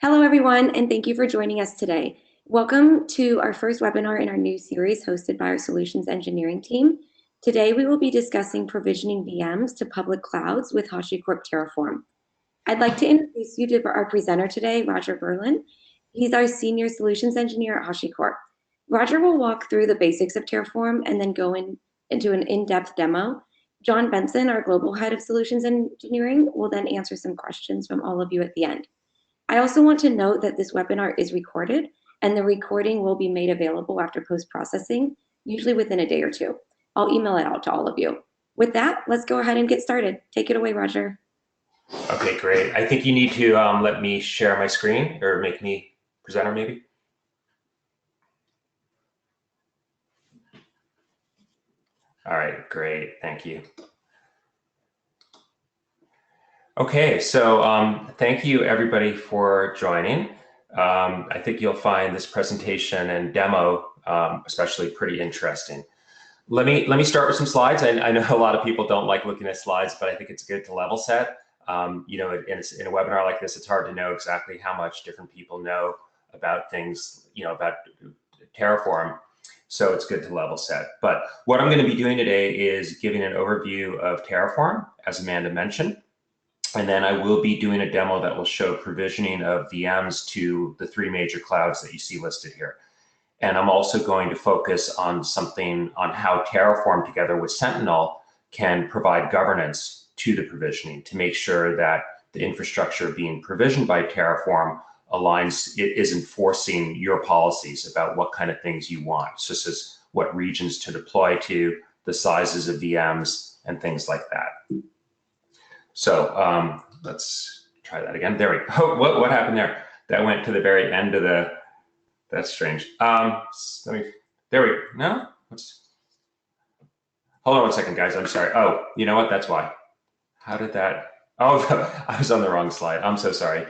Hello, everyone, and thank you for joining us today. Welcome to our first webinar in our new series hosted by our solutions engineering team. Today, we will be discussing provisioning VMs to public clouds with HashiCorp Terraform. I'd like to introduce you to our presenter today, Roger Berlin. He's our senior solutions engineer at HashiCorp. Roger will walk through the basics of Terraform and then go into an in-depth demo. Jon Benson, our global head of solutions engineering, will then answer some questions from all of you at the end. I also want to note that this webinar is recorded and the recording will be made available after post-processing, usually within a day or two. I'll email it out to all of you. With that, let's go ahead and get started. Take it away, Roger. Okay, great. I think you need to let me share my screen or make me presenter maybe. All right, great, thank you. Okay, so thank you everybody for joining. I think you'll find this presentation and demo especially pretty interesting. Let me start with some slides. I know a lot of people don't like looking at slides, but I think it's good to level set. You know, in a webinar like this, it's hard to know exactly how much different people know about things, you know, about Terraform. So it's good to level set. But what I'm going to be doing today is giving an overview of Terraform, as Amanda mentioned. And then I will be doing a demo that will show provisioning of VMs to the three major clouds that you see listed here. And I'm also going to focus on something on how Terraform together with Sentinel can provide governance to the provisioning to make sure that the infrastructure being provisioned by Terraform aligns, it is enforcing your policies about what kind of things you want. So this is what regions to deploy to, the sizes of VMs, and things like that. So let's try that again. There we go. What happened there? That went to the very end of the, that's strange. There we, no? Hold on one second, guys, I'm sorry. Oh, you know what, that's why. How did that, oh, I was on the wrong slide. I'm so sorry.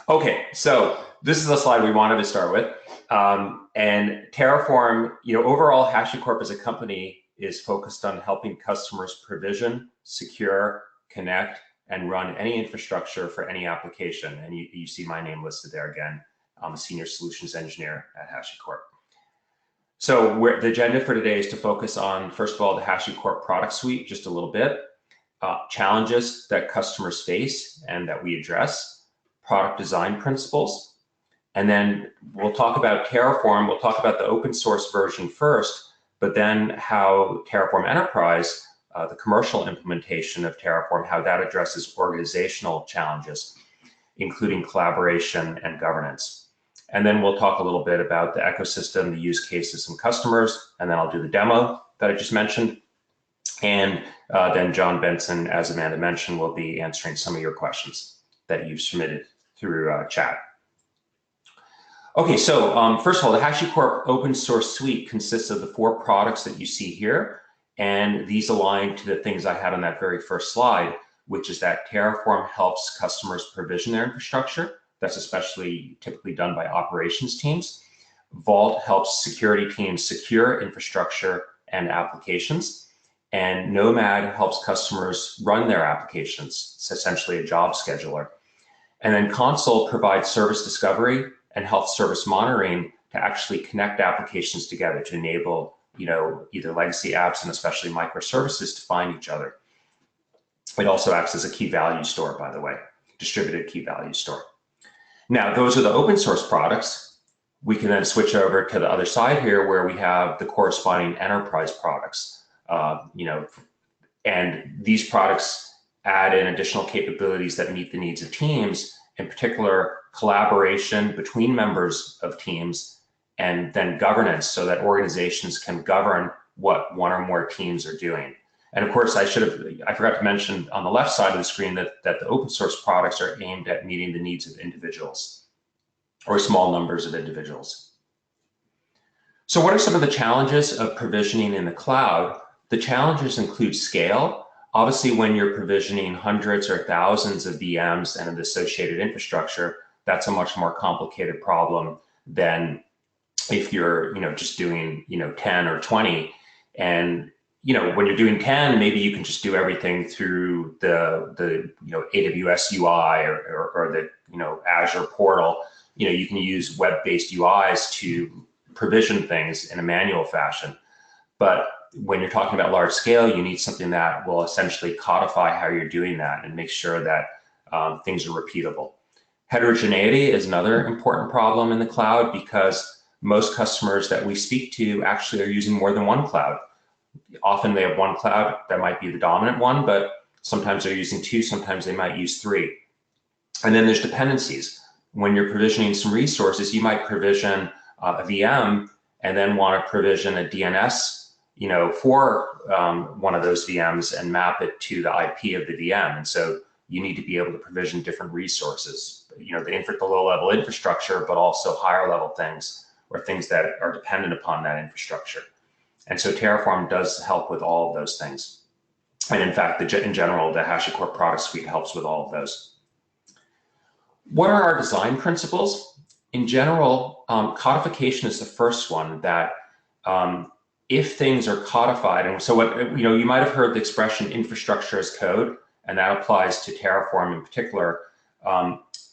Okay, so this is the slide we wanted to start with. And Terraform, you know, overall HashiCorp as a company is focused on helping customers provision, secure, connect, and run any infrastructure for any application. And you see my name listed there again. I'm a senior solutions engineer at HashiCorp. So the agenda for today is to focus on, first of all, the HashiCorp product suite, just a little bit, challenges that customers face and that we address, product design principles, and then we'll talk about Terraform. We'll talk about the open source version first, but then how Terraform Enterprise, the commercial implementation of Terraform, how that addresses organizational challenges, including collaboration and governance. And then we'll talk a little bit about the ecosystem, the use cases, and customers, and then I'll do the demo that I just mentioned. And then Jon Benson, as Amanda mentioned, will be answering some of your questions that you've submitted through chat. Okay, so first of all, the HashiCorp open source suite consists of the 4 products that you see here, and these align to the things I had on that very first slide, which is that Terraform helps customers provision their infrastructure. That's especially typically done by operations teams. Vault helps security teams secure infrastructure and applications. And Nomad helps customers run their applications. It's essentially a job scheduler. And then Console provides service discovery and health service monitoring to actually connect applications together to enable, you know, either legacy apps and especially microservices to find each other. It also acts as a key value store, by the way, distributed key value store. Now, those are the open source products. We can then switch over to the other side here where we have the corresponding enterprise products, you know, and these products add in additional capabilities that meet the needs of teams, in particular collaboration between members of teams, and then governance so that organizations can govern what one or more teams are doing. And of course, I forgot to mention on the left side of the screen that the open source products are aimed at meeting the needs of individuals or small numbers of individuals. So what are some of the challenges of provisioning in the cloud? The challenges include scale. Obviously, when you're provisioning hundreds or thousands of VMs and the associated infrastructure, that's a much more complicated problem than if you're, you know, just doing, you know, 10 or 20. And when you're doing 10, maybe you can just do everything through the AWS UI or the Azure portal. You can use web-based UIs to provision things in a manual fashion. But when you're talking about large scale, you need something that will essentially codify how you're doing that and make sure that things are repeatable. Heterogeneity is another important problem in the cloud, because most customers that we speak to actually are using more than one cloud. Often they have one cloud that might be the dominant one, but sometimes they're using two, sometimes they might use three. And then there's dependencies. When you're provisioning some resources, you might provision a VM and then want to provision a DNS for one of those VMs and map it to the IP of the VM. And so you need to be able to provision different resources, the low-level infrastructure, but also higher-level things, or things that are dependent upon that infrastructure. And so Terraform does help with all of those things. And in fact, in general, the HashiCorp product suite helps with all of those. What are our design principles? In general, codification is the first one. That if things are codified, and so what you might have heard the expression infrastructure as code, and that applies to Terraform in particular.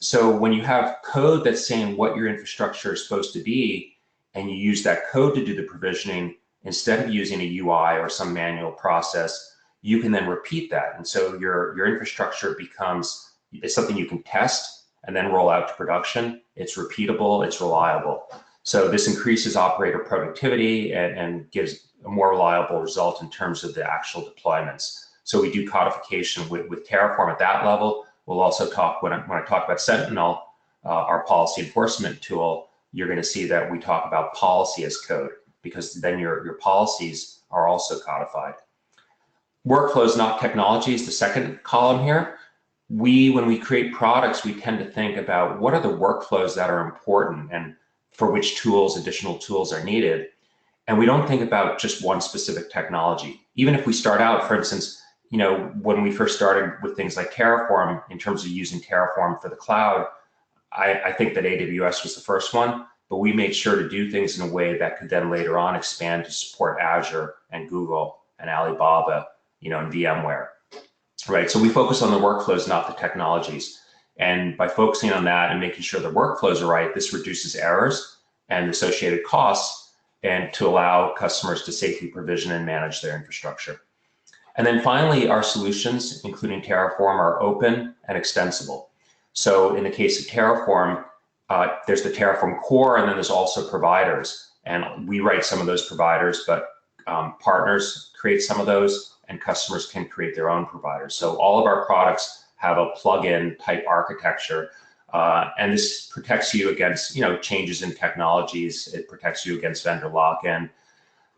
So when you have code that's saying what your infrastructure is supposed to be, and you use that code to do the provisioning, instead of using a UI or some manual process, you can then repeat that. And so your infrastructure it's something you can test and then roll out to production. It's repeatable, it's reliable. So this increases operator productivity and gives a more reliable result in terms of the actual deployments. So we do codification with Terraform at that level. We'll also talk, when I talk about Sentinel, our policy enforcement tool, you're going to see that we talk about policy as code, because then your policies are also codified. Workflows, not technology, is the second column here. When we create products, we tend to think about what are the workflows that are important and for which additional tools are needed. And we don't think about just one specific technology. Even if we start out, for instance, when we first started with things like Terraform, in terms of using Terraform for the cloud, I think that AWS was the first one, but we made sure to do things in a way that could then later on expand to support Azure and Google and Alibaba, and VMware, right? So we focus on the workflows, not the technologies. And by focusing on that and making sure the workflows are right, this reduces errors and associated costs, and to allow customers to safely provision and manage their infrastructure. And then finally, our solutions, including Terraform, are open and extensible. So in the case of Terraform, there's the Terraform core, and then there's also providers. And we write some of those providers, but partners create some of those, and customers can create their own providers. So all of our products have a plug-in type architecture, and this protects you against changes in technologies. It protects you against vendor lock-in,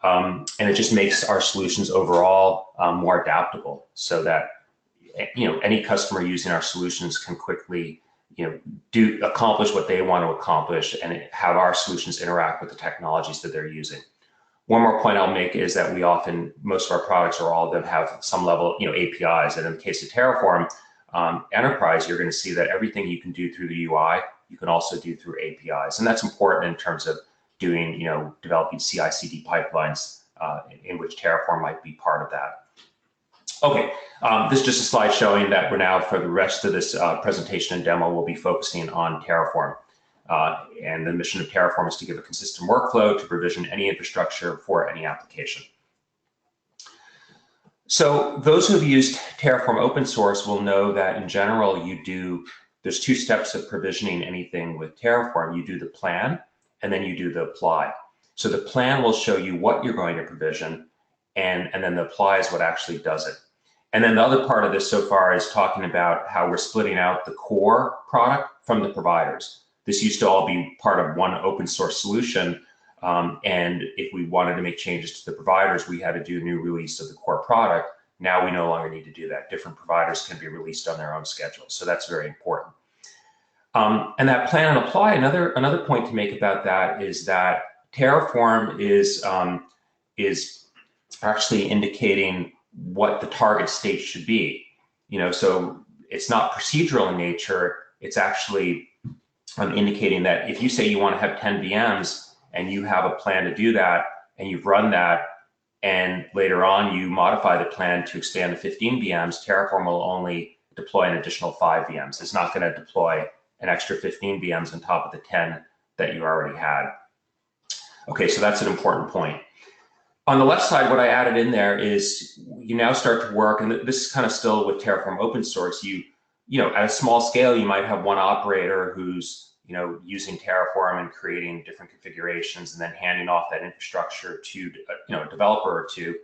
and it just makes our solutions overall more adaptable, so that any customer using our solutions can quickly accomplish what they want to accomplish, and have our solutions interact with the technologies that they're using. One more point I'll make is that most of our products, or all of them, have some level APIs. And in the case of Terraform Enterprise, you're going to see that everything you can do through the UI, you can also do through APIs. And that's important in terms of doing, developing CI/CD pipelines, in which Terraform might be part of that. Okay, this is just a slide showing that we're now, for the rest of this presentation and demo, we'll be focusing on Terraform. And the mission of Terraform is to give a consistent workflow to provision any infrastructure for any application. So those who have used Terraform open source will know that in general, there's two steps of provisioning anything with Terraform. You do the plan, and then you do the apply. So the plan will show you what you're going to provision, and then the apply is what actually does it. And then the other part of this so far is talking about how we're splitting out the core product from the providers. This used to all be part of one open source solution, and if we wanted to make changes to the providers, we had to do a new release of the core product. Now we no longer need to do that. Different providers can be released on their own schedule, so that's very important. And that plan and apply, another point to make about that is that Terraform is actually indicating what the target state should be. So it's not procedural in nature. It's actually indicating that if you say you want to have 10 VMs and you have a plan to do that, and you've run that, and later on you modify the plan to expand to 15 VMs, Terraform will only deploy an additional 5 VMs. It's not going to deploy an extra 15 VMs on top of the 10 that you already had. Okay, so that's an important point. On the left side, what I added in there is you now start to work, and this is kind of still with Terraform open source. You know, at a small scale, you might have one operator who's using Terraform and creating different configurations, and then handing off that infrastructure to a developer or two.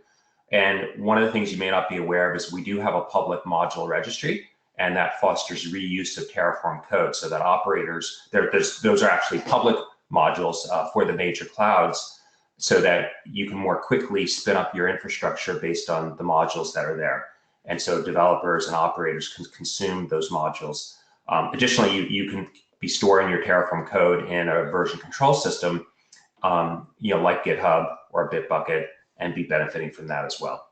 And one of the things you may not be aware of is we do have a public module registry, and that fosters reuse of Terraform code, so that operators those are actually public modules for the major clouds, so that you can more quickly spin up your infrastructure based on the modules that are there. And so developers and operators can consume those modules. Additionally, you can be storing your Terraform code in a version control system, like GitHub or Bitbucket, and be benefiting from that as well.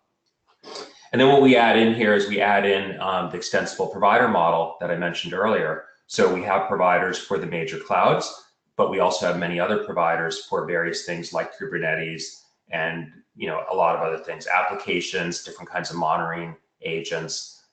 And then what we add in here is we add in the extensible provider model that I mentioned earlier. So we have providers for the major clouds, but we also have many other providers for various things like Kubernetes and a lot of other things, applications, different kinds of monitoring agents,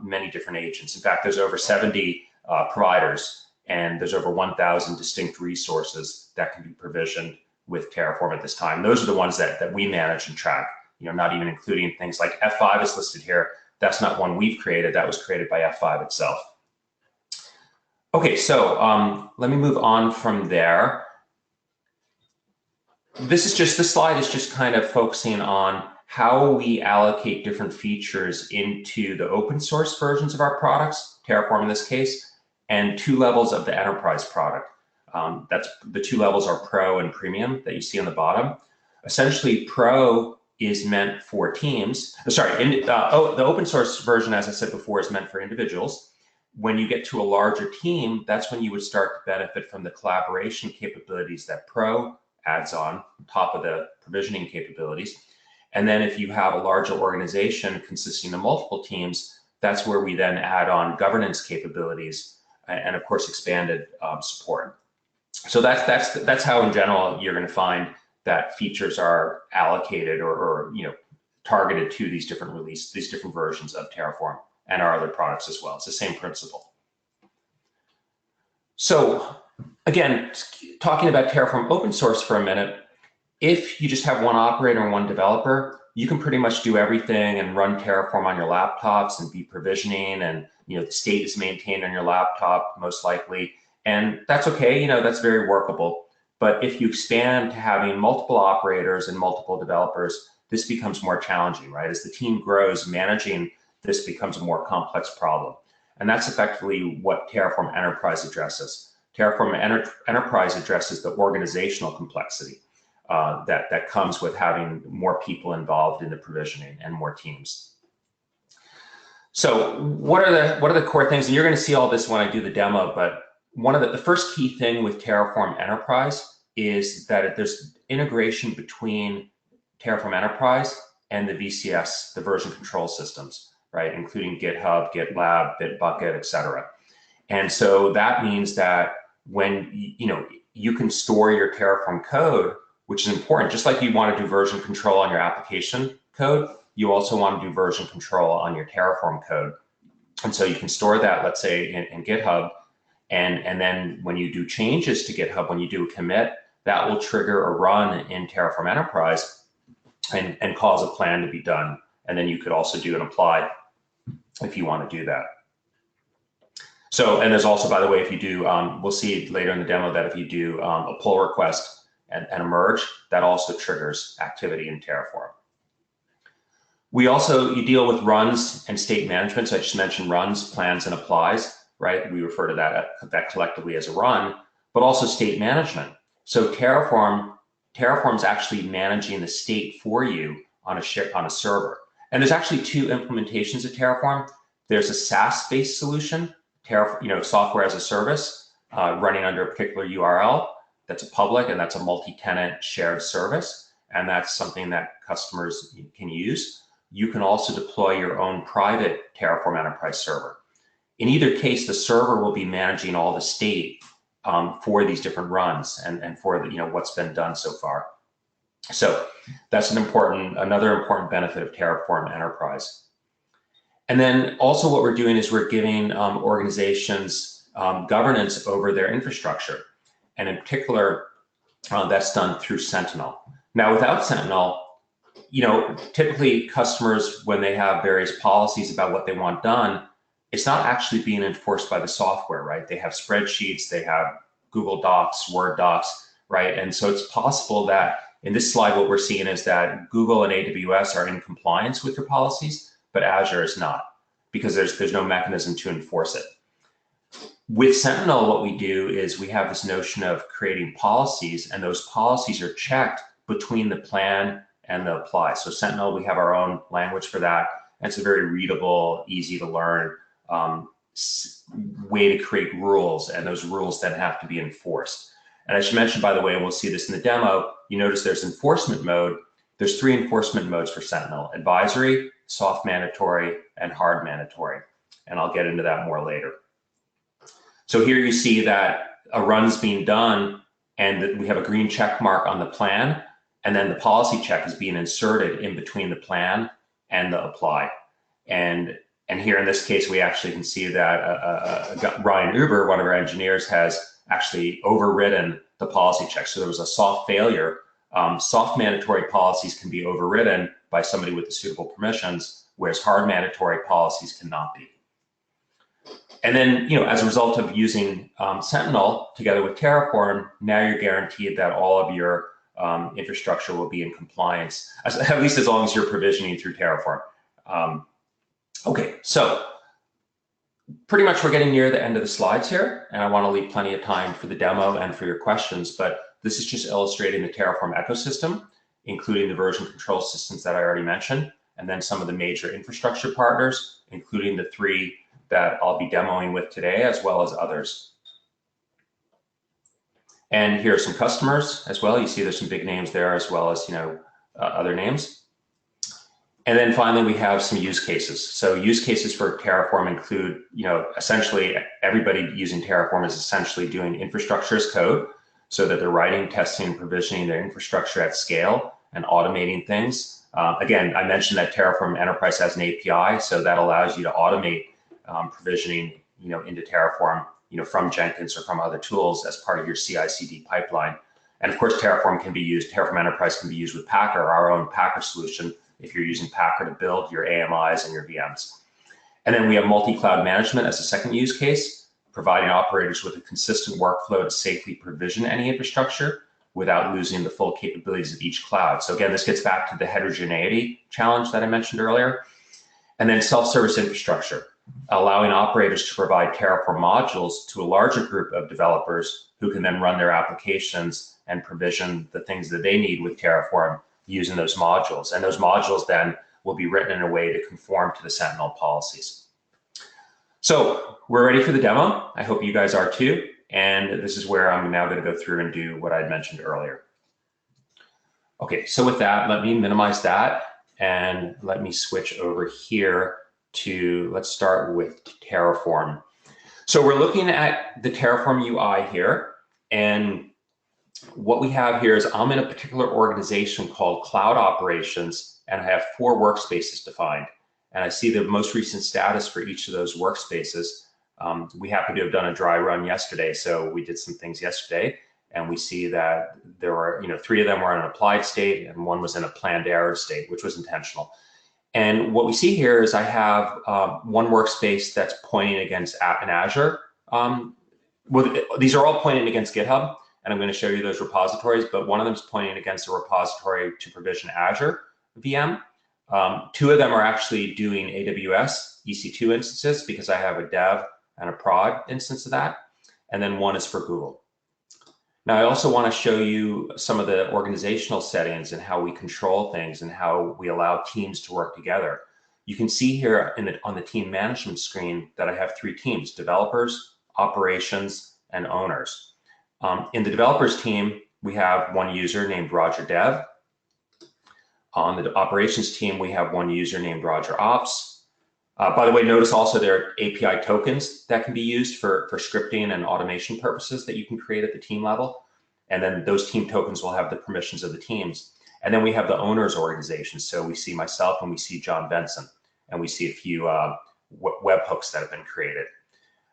many different agents. In fact, there's over 70 providers, and there's over 1,000 distinct resources that can be provisioned with Terraform at this time. Those are the ones that we manage and track, not even including things like F5 is listed here. That's not one we've created. That was created by F5 itself. Okay, so let me move on from there. This slide is just kind of focusing on how we allocate different features into the open source versions of our products, Terraform in this case, and 2 levels of the enterprise product. That's the 2 levels are Pro and Premium that you see on the bottom. Essentially, Pro is meant for teams. The open source version, as I said before, is meant for individuals. When you get to a larger team, that's when you would start to benefit from the collaboration capabilities that Pro adds on top of the provisioning capabilities. And then if you have a larger organization consisting of multiple teams, that's where we then add on governance capabilities and of course expanded support. So that's how in general you're going to find that features are allocated or targeted to these different versions of Terraform and our other products as well. It's the same principle. So again, talking about Terraform open source for a minute, if you just have one operator and one developer, you can pretty much do everything and run Terraform on your laptops and be provisioning, and the state is maintained on your laptop most likely, and that's okay. That's very workable. But if you expand to having multiple operators and multiple developers, this becomes more challenging, right? As the team grows, managing this becomes a more complex problem. And that's effectively what Terraform Enterprise addresses. Terraform Enterprise addresses the organizational complexity that comes with having more people involved in the provisioning and more teams. So what are the core things? And you're going to see all this when I do the demo, but one of the first key thing with Terraform Enterprise is that there's integration between Terraform Enterprise and the VCS, the version control systems, right, including GitHub, GitLab, Bitbucket, etc. And so that means that when you can store your Terraform code, which is important, just like you want to do version control on your application code, you also want to do version control on your Terraform code. And so you can store that, let's say, in GitHub, and then when you do changes to GitHub, when you do a commit, that will trigger a run in Terraform Enterprise and cause a plan to be done. And then you could also do an apply if you want to do that. So, and there's also, by the way, if you do, we'll see later in the demo that if you do a pull request and a merge, that also triggers activity in Terraform. You deal with runs and state management. So I just mentioned runs, plans, and applies, right? We refer to that collectively as a run, but also state management. So Terraform's actually managing the state for you on a server. And there's actually 2 implementations of Terraform. There's a SaaS-based solution, software as a service, running under a particular URL. That's a public, and that's a multi-tenant shared service. And that's something that customers can use. You can also deploy your own private Terraform Enterprise server. In either case, the server will be managing all the state for these different runs and for what's been done so far. So that's another important benefit of Terraform Enterprise. And then also what we're doing is we're giving organizations governance over their infrastructure. And in particular, that's done through Sentinel. Now, without Sentinel, typically customers, when they have various policies about what they want done, it's not actually being enforced by the software, right? They have spreadsheets, they have Google Docs, Word docs, right? And so it's possible that in this slide, what we're seeing is that Google and AWS are in compliance with your policies, but Azure is not, because there's no mechanism to enforce it. With Sentinel, what we do is we have this notion of creating policies, and those policies are checked between the plan and the apply. So Sentinel, we have our own language for that. And it's a very readable, easy to learn way to create rules, and those rules then have to be enforced. And I should mention, by the way, and we'll see this in the demo, you notice there's enforcement mode. There's 3 enforcement modes for Sentinel: advisory, soft mandatory, and hard mandatory. And I'll get into that more later. So here you see that a run's being done, and we have a green check mark on the plan, and then the policy check is being inserted in between the plan and the apply. And here in this case, we actually can see that Ryan Uber, one of our engineers, has actually overridden the policy check. So there was a soft failure. Soft mandatory policies can be overridden by somebody with the suitable permissions, whereas hard mandatory policies cannot be. And then, as a result of using Sentinel together with Terraform, now you're guaranteed that all of your infrastructure will be in compliance, at least as long as you're provisioning through Terraform. Okay, so pretty much we're getting near the end of the slides here, and I want to leave plenty of time for the demo and for your questions, but this is just illustrating the Terraform ecosystem, including the version control systems that I already mentioned, and then some of the major infrastructure partners, including the 3 that I'll be demoing with today, as well as others. And here are some customers as well. You see there's some big names there, as well as other names. And then finally, we have some use cases. So use cases for Terraform include, essentially everybody using Terraform is essentially doing infrastructure as code, so that they're writing, testing, and provisioning their infrastructure at scale and automating things. Again, I mentioned that Terraform Enterprise has an API, so that allows you to automate provisioning, into Terraform, from Jenkins or from other tools as part of your CI/CD pipeline. And of course, Terraform Enterprise can be used with Packer, our own Packer solution, if you're using Packer to build your AMIs and your VMs. And then we have multi-cloud management as a second use case, providing operators with a consistent workflow to safely provision any infrastructure without losing the full capabilities of each cloud. So again, this gets back to the heterogeneity challenge that I mentioned earlier. And then self-service infrastructure, allowing operators to provide Terraform modules to a larger group of developers who can then run their applications and provision the things that they need with Terraform using those modules. And those modules then will be written in a way to conform to the Sentinel policies. So we're ready for the demo. I hope you guys are too. And this is where I'm now going to go through and do what I mentioned earlier. Okay, so with that, let me minimize that and let me switch over here to, let's start with Terraform. So we're looking at the Terraform UI here, and what we have here is I'm in a particular organization called Cloud Operations, and I have 4 workspaces defined. And I see the most recent status for each of those workspaces. We happen to have done a dry run yesterday, so we did some things yesterday, and we see that there were, 3 of them were in an applied state, and 1 was in a planned error state, which was intentional. And what we see here is I have 1 workspace that's pointing against app in Azure. These are all pointing against GitHub, and I'm going to show you those repositories, but one of them is pointing against a repository to provision Azure VM. 2 of them are actually doing AWS EC2 instances, because I have a dev and a prod instance of that, and then 1 is for Google. Now, I also want to show you some of the organizational settings and how we control things and how we allow teams to work together. You can see here on the team management screen that I have 3 teams: developers, operations, and owners. In the developers team, we have 1 user named Roger Dev. On the operations team, we have 1 user named Roger Ops. By the way, notice also there are API tokens that can be used for scripting and automation purposes that you can create at the team level. And then those team tokens will have the permissions of the teams. And then we have the owners organization. So we see myself and we see Jon Benson, and we see a few webhooks that have been created.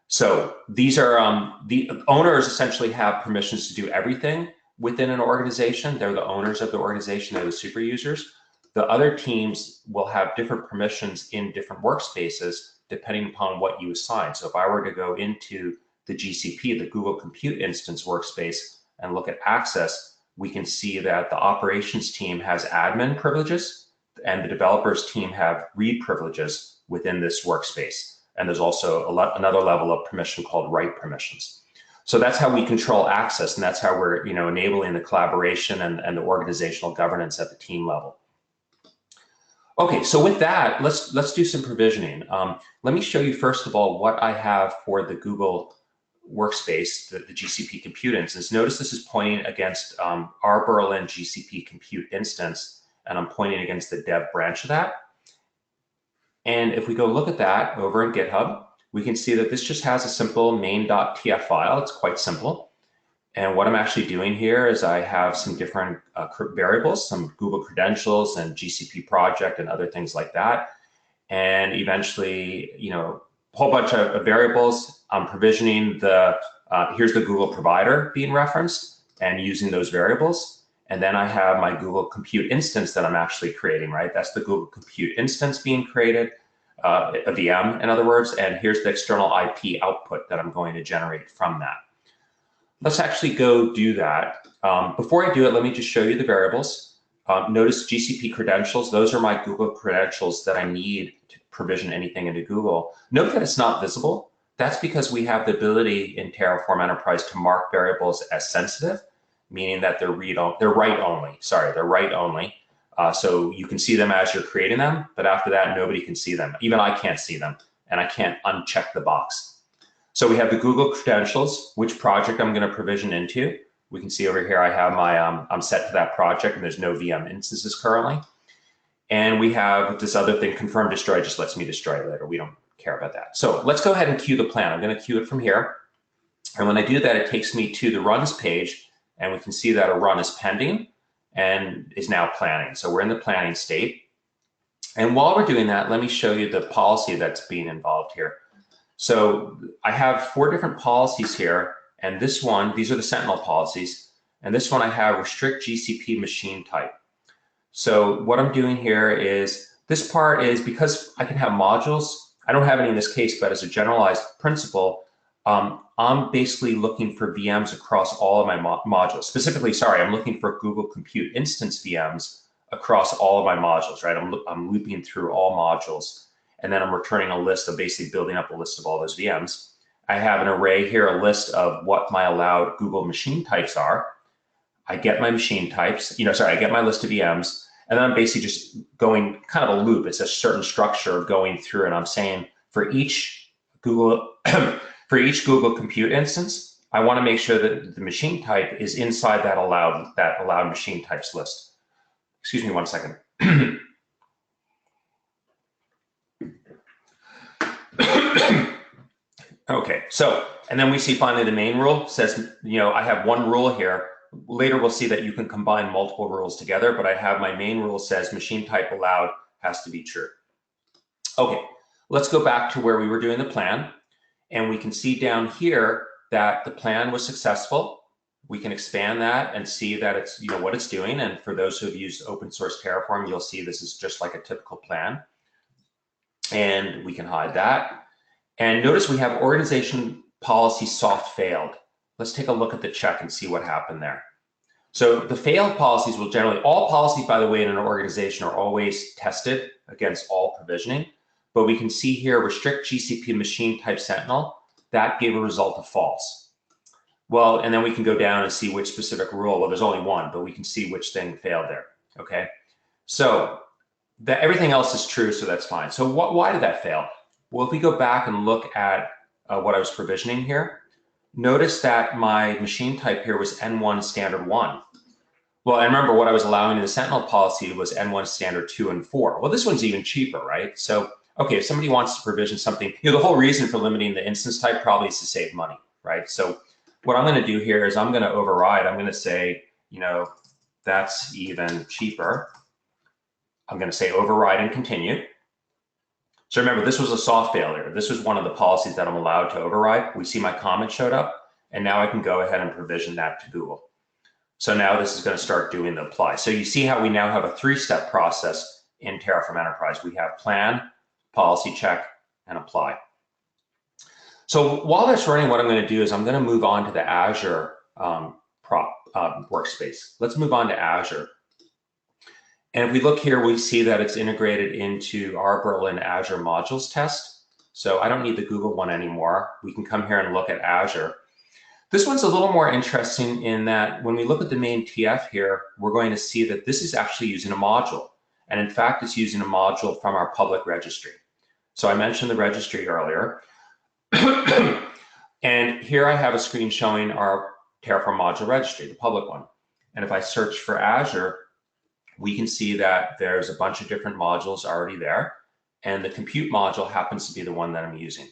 So these are the owners essentially have permissions to do everything within an organization. They're the owners of the organization, they're the super users. The other teams will have different permissions in different workspaces depending upon what you assign. So if I were to go into the GCP, the Google Compute Instance workspace, and look at access, we can see that the operations team has admin privileges and the developers team have read privileges within this workspace. And there's also another level of permission called write permissions. So that's how we control access, and that's how we're enabling the collaboration and the organizational governance at the team level. Okay, so with that, let's do some provisioning. Let me show you first of all what I have for the Google workspace, the GCP compute instance. Notice this is pointing against our Berlin GCP compute instance, and I'm pointing against the dev branch of that. And if we go look at that over in GitHub, we can see that this just has a simple main.tf file. It's quite simple. And what I'm actually doing here is I have some different variables, some Google credentials and GCP project and other things like that. And eventually, a whole bunch of variables. I'm provisioning here's the Google provider being referenced and using those variables. And then I have my Google Compute instance that I'm actually creating, right? That's the Google Compute instance being created, a VM, in other words, and here's the external IP output that I'm going to generate from that. Let's actually go do that. Before I do it, let me just show you the variables. Notice GCP credentials. Those are my Google credentials that I need to provision anything into Google. Note that it's not visible. That's because we have the ability in Terraform Enterprise to mark variables as sensitive, meaning that they're write only. Sorry, they're write only. So you can see them as you're creating them, but after that, nobody can see them. Even I can't see them, and I can't uncheck the box. So we have the Google credentials, which project I'm going to provision into. We can see over here I have my, I'm set to that project, and there's no VM instances currently. And we have this other thing, confirm destroy, just lets me destroy it later. We don't care about that. So let's go ahead and queue the plan. I'm going to queue it from here. And when I do that, it takes me to the runs page, and we can see that a run is pending and is now planning. So we're in the planning state. And while we're doing that, let me show you the policy that's being involved here. So I have 4 different policies here, and this one, these are the Sentinel policies, and this one I have restrict GCP machine type. So what I'm doing here is, this part is because I can have modules. I don't have any in this case, but as a generalized principle, I'm basically looking for VMs across all of my modules. Specifically, sorry, I'm looking for Google Compute Instance VMs across all of my modules, right? I'm looping through all modules, and then I'm returning a list of basically building up a list of all those VMs. I have an array here, a list of what my allowed Google machine types are. I get my machine types, I get my list of VMs, and then I'm basically just going kind of a loop. It's a certain structure going through, and I'm saying for each Google Compute instance, I want to make sure that the machine type is inside that allowed machine types list. Excuse me one second. Okay, so, and then we see finally the main rule says, I have one rule here. Later we'll see that you can combine multiple rules together, but I have my main rule says machine type allowed has to be true. Okay, let's go back to where we were doing the plan, and we can see down here that the plan was successful. We can expand that and see that it's, what it's doing. And for those who have used open source Terraform, you'll see this is just like a typical plan. And we can hide that. And notice we have organization policy soft failed. Let's take a look at the check and see what happened there. So the failed policies will generally, all policies, by the way, in an organization are always tested against all provisioning. But we can see here, restrict GCP machine type Sentinel, that gave a result of false. Well, and then we can go down and see which specific rule. Well, there's only one, but we can see which thing failed there, okay? So everything else is true, so that's fine. So why did that fail? Well, if we go back and look at what I was provisioning here, notice that my machine type here was N1 standard 1. Well, and remember what I was allowing in the Sentinel policy was N1 standard 2 and 4. Well, this one's even cheaper, right? So, okay, if somebody wants to provision something, the whole reason for limiting the instance type probably is to save money, right? So what I'm going to do here is I'm going to override. I'm going to say, the that's even cheaper. I'm going to say override and continue. So remember, this was a soft failure. This was one of the policies that I'm allowed to override. We see my comment showed up, and now I can go ahead and provision that to Google. So now this is going to start doing the apply. So you see how we now have a 3-step process in Terraform Enterprise. We have plan, policy check, and apply. So while that's running, what I'm going to do is I'm going to move on to the Azure workspace. Let's move on to Azure. And if we look here, we see that it's integrated into our Berlin Azure modules test. So I don't need the Google one anymore. We can come here and look at Azure. This one's a little more interesting in that when we look at the main TF here, we're going to see that this is actually using a module. And in fact, it's using a module from our public registry. So I mentioned the registry earlier. And here I have a screen showing our Terraform module registry, the public one. And if I search for Azure, we can see that there's a bunch of different modules already there. And the compute module happens to be the one that I'm using.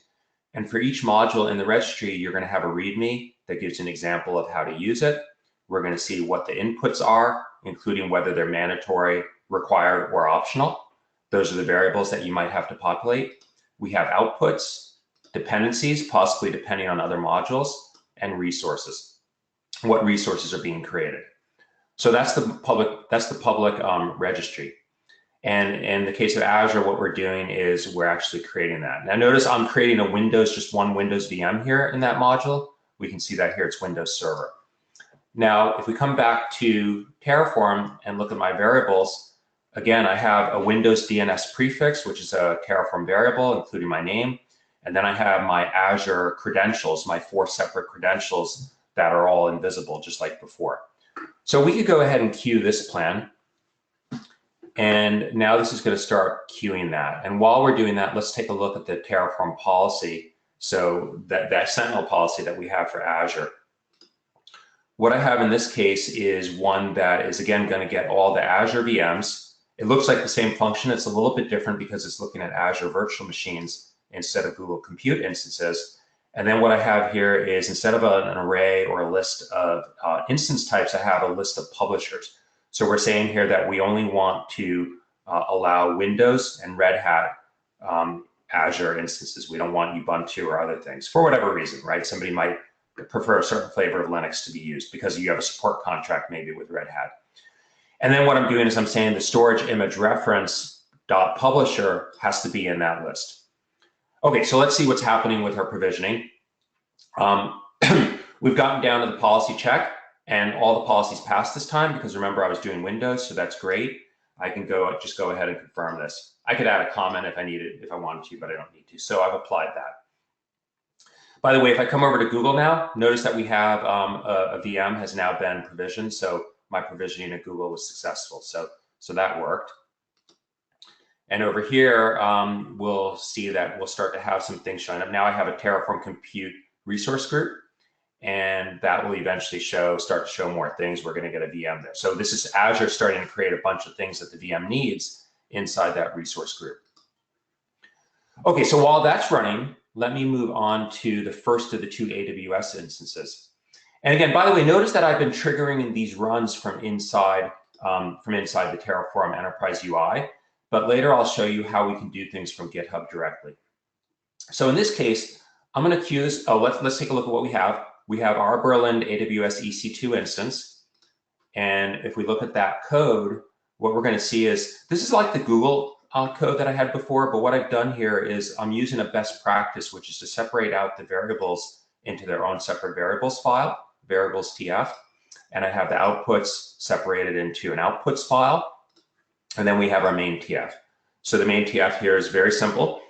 And for each module in the registry, you're going to have a README that gives an example of how to use it. We're going to see what the inputs are, including whether they're mandatory, required, or optional. Those are the variables that you might have to populate. We have outputs, dependencies, possibly depending on other modules, and resources. What resources are being created. So that's the public registry. And in the case of Azure, what we're doing is we're actually creating that. Now notice I'm creating a Windows, just one Windows VM here in that module. We can see that here, it's Windows Server. Now, if we come back to Terraform and look at my variables, again, I have a Windows DNS prefix, which is a Terraform variable, including my name. And then I have my Azure credentials, my 4 separate credentials that are all invisible, just like before. So we could go ahead and queue this plan. And now this is going to start queuing that. And while we're doing that, let's take a look at the Terraform policy. So that Sentinel policy that we have for Azure. What I have in this case is one that is, again, going to get all the Azure VMs. It looks like the same function. It's a little bit different because it's looking at Azure virtual machines instead of Google Compute instances. And then what I have here is, instead of an array or a list of instance types, I have a list of publishers. So we're saying here that we only want to allow Windows and Red Hat Azure instances. We don't want Ubuntu or other things for whatever reason, right? Somebody might prefer a certain flavor of Linux to be used because you have a support contract maybe with Red Hat. And then what I'm doing is I'm saying the storage image reference .publisher has to be in that list. Okay, so let's see what's happening with our provisioning. We've gotten down to the policy check, and all the policies passed this time because remember I was doing Windows, so that's great. I can just go ahead and confirm this. I could add a comment if I wanted to, but I don't need to. So I've applied that. By the way, if I come over to Google now, notice that we have a VM has now been provisioned. So my provisioning at Google was successful. So that worked. And over here, we'll see that we'll start to have some things showing up. Now I have a Terraform Compute resource group, and that will eventually start to show more things. We're going to get a VM there. So this is Azure starting to create a bunch of things that the VM needs inside that resource group. Okay, so while that's running, let me move on to the first of the 2 AWS instances. And again, by the way, notice that I've been triggering these runs from inside the Terraform Enterprise UI. But later I'll show you how we can do things from GitHub directly. So in this case, I'm going to queue this. Oh, let's take a look at what we have. We have our Berlin AWS EC2 instance. And if we look at that code, what we're going to see is this is like the Google code that I had before. But what I've done here is I'm using a best practice, which is to separate out the variables into their own separate variables file, variables TF. And I have the outputs separated into an outputs file. And then we have our main TF. So the main TF here is very simple.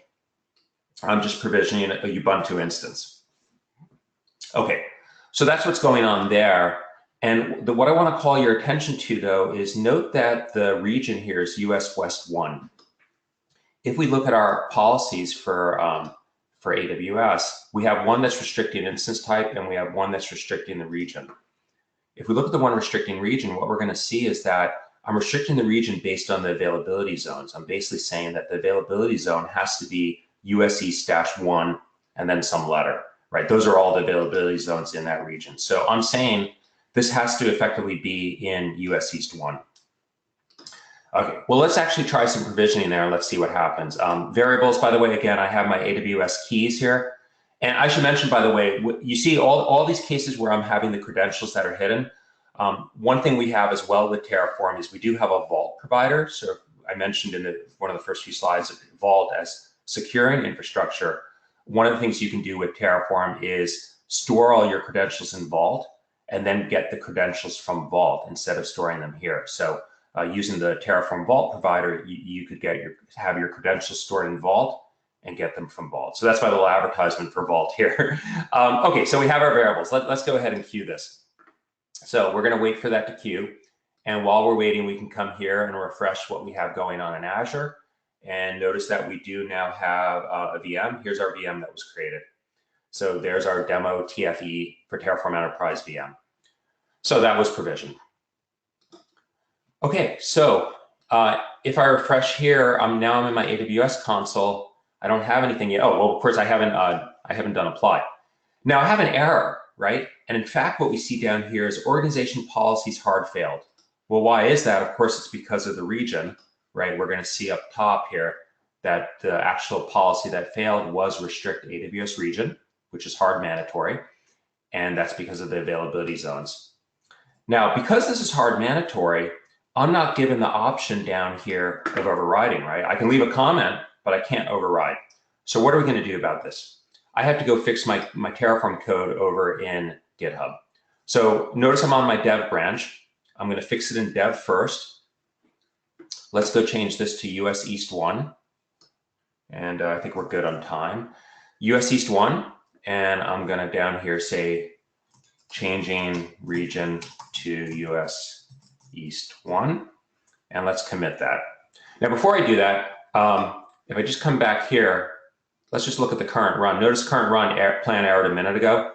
I'm just provisioning a Ubuntu instance. Okay, so that's what's going on there. And what I want to call your attention to, though, is note that the region here is US West 1. If we look at our policies for AWS, we have one that's restricting instance type, and we have one that's restricting the region. If we look at the one restricting region, what we're going to see is that I'm restricting the region based on the availability zones. I'm basically saying that the availability zone has to be US East-1 and then some letter, right? Those are all the availability zones in that region. So I'm saying this has to effectively be in US East 1. Okay, well, let's actually try some provisioning there and let's see what happens. Variables, by the way, again, I have my AWS keys here. And I should mention, by the way, you see all these cases where I'm having the credentials that are hidden. One thing we have as well with Terraform is we do have a vault provider. So I mentioned in one of the first few slides, vault as securing infrastructure. One of the things you can do with Terraform is store all your credentials in vault and then get the credentials from vault instead of storing them here. So using the Terraform vault provider, you could have your credentials stored in vault and get them from vault. So that's my little advertisement for vault here. Okay, so we have our variables. Let's go ahead and queue this. So we're going to wait for that to queue. And while we're waiting, we can come here and refresh what we have going on in Azure. And notice that we do now have a VM. Here's our VM that was created. So there's our demo TFE for Terraform Enterprise VM. So that was provisioned. Okay, so if I refresh here, now I'm in my AWS console. I don't have anything yet. Oh, well, of course I haven't done apply. Now I have an error, right? And in fact, what we see down here is organization policies hard failed. Well, why is that? Of course, it's because of the region, right? We're going to see up top here that the actual policy that failed was restrict AWS region, which is hard mandatory. And that's because of the availability zones. Now, because this is hard mandatory, I'm not given the option down here of overriding, right? I can leave a comment, but I can't override. So what are we going to do about this? I have to go fix my Terraform code over in GitHub. So notice I'm on my dev branch. I'm going to fix it in dev first. Let's go change this to US East 1. And I think we're good on time. US East 1, and I'm going to down here say changing region to US East 1. And let's commit that. Now, before I do that, if I just come back here, let's just look at the current run. Notice current run plan errored a minute ago.